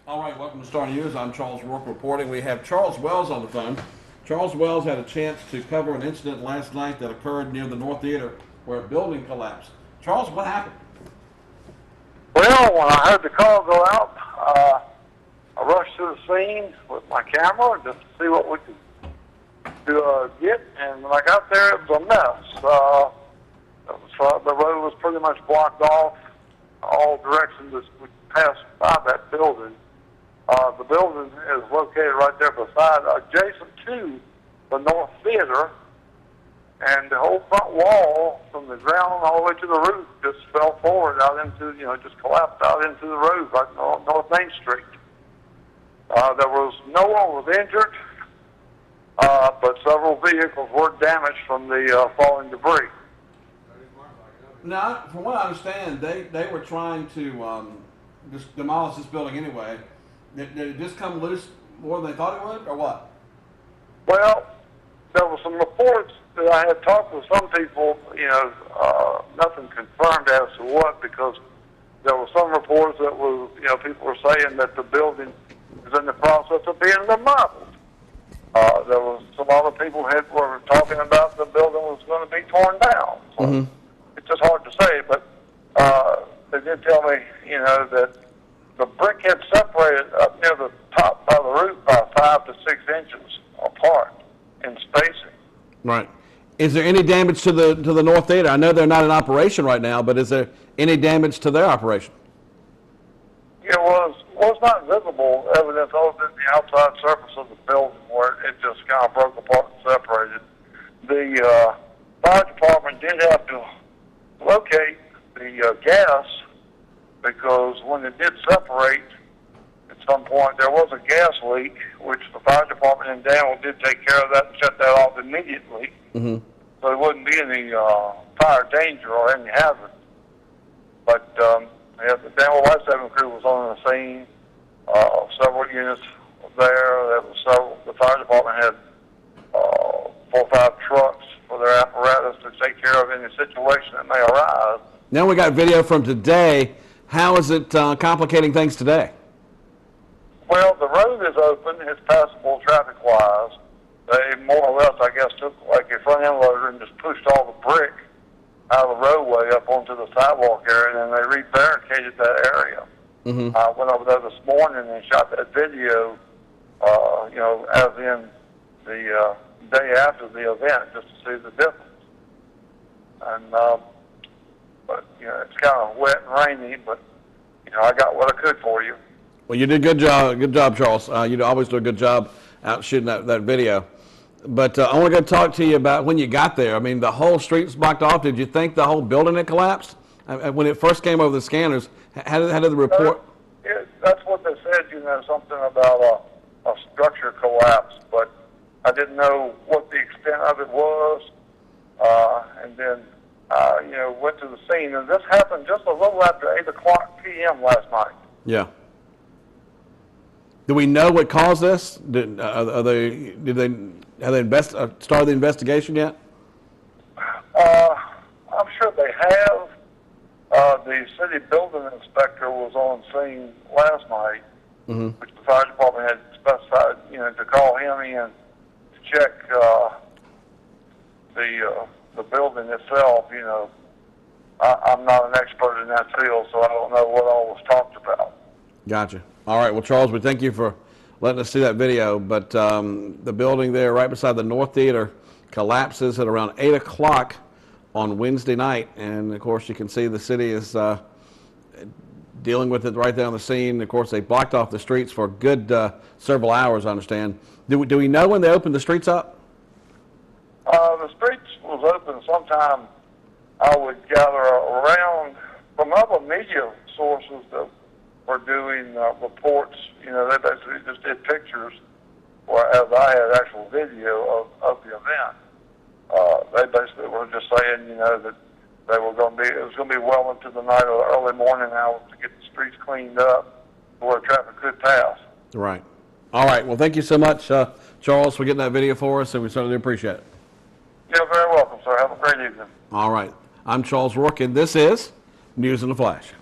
All right, welcome to Star News. I'm Charles Rourke reporting. We have Charles Wells on the phone. Charles Wells had a chance to cover an incident last night that occurred near the North Theater where a building collapsed. Charles, what happened? Well, when I heard the call go out, I rushed to the scene with my camera just to see what we could get. And when I got there, it was a mess. The road was pretty much blocked off all directions as we passed by that building. The building is located right there adjacent to the North Theater, and the whole front wall from the ground all the way to the roof just fell forward out into, just collapsed out into the road right North Main Street. There was no one was injured, but several vehicles were damaged from the falling debris. Now, from what I understand, they were trying to just demolish this building anyway. Did it just come loose more than they thought it would, or what? Well, there were some reports that I had talked with some people, nothing confirmed as to what, because there were some reports that were, people were saying that the building is in the process of being remodeled. There was some other people were talking about the building was going to be torn down. So it's just hard to say, but they did tell me, that the brick had separated up near the top by the roof by 5 to 6 inches apart in spacing. Right. Is there any damage to the North Theater? I know they're not in operation right now, but is there any damage to their operation? It was not visible evidence other than the outside surface of the building where it just kind of broke apart and separated. The fire department did have to locate the gas, because when it did separate, at some point there was a gas leak, which the fire department in Danville did take care of that and shut that off immediately. So there wouldn't be any fire danger or any hazard. But the Danville Life Saving Crew was on the scene. Several units there. The fire department had 4 or 5 trucks for their apparatus to take care of any situation that may arise. Now we got video from today. How is it complicating things today? Well, the road is open. It's passable traffic-wise. They more or less, I guess, took like a front end loader and just pushed all the brick out of the roadway up onto the sidewalk area, and then they re-barricaded that area. I went over there this morning and shot that video, as in the day after the event, just to see the difference. And but it's kind of wet and rainy, but I got what I could for you. Well, you did good job, Charles. You always do a good job out shooting that video. But I want to go talk to you about when you got there. I mean, the whole street's blocked off. Did you think the whole building had collapsed? When it first came over the scanners, how did the report? That's what they said, something about a structure collapse, but I didn't know what the extent of it was. And then, went to the scene. And this happened just a little after 8 o'clock p.m. last night. Yeah. Do we know what caused this? Have they started the investigation yet? I'm sure they have. The city building inspector was on scene last night, which the fire department had specified, to call him in to check the building itself. I'm not an expert in that field, so I don't know what all was talked about. Gotcha. All right. Well, Charles, we thank you for letting us see that video. But the building there right beside the North Theater collapses at around 8 o'clock on Wednesday night. And, of course, you can see the city is dealing with it right there on the scene. Of course, they blocked off the streets for a good several hours, I understand. Do we know when they opened the streets up? The streets was open sometime, I would gather, around from other media sources that were doing reports. They basically just did pictures, whereas I had actual video of the event. They basically were just saying, that they were going to be, it was going to be well into the night or the early morning hours to get the streets cleaned up where traffic could pass. Right. All right. Well, thank you so much, Charles, for getting that video for us, and we certainly appreciate it. You're very welcome, sir. Have a great evening. All right. I'm Charles Rourke, and this is News in a Flash.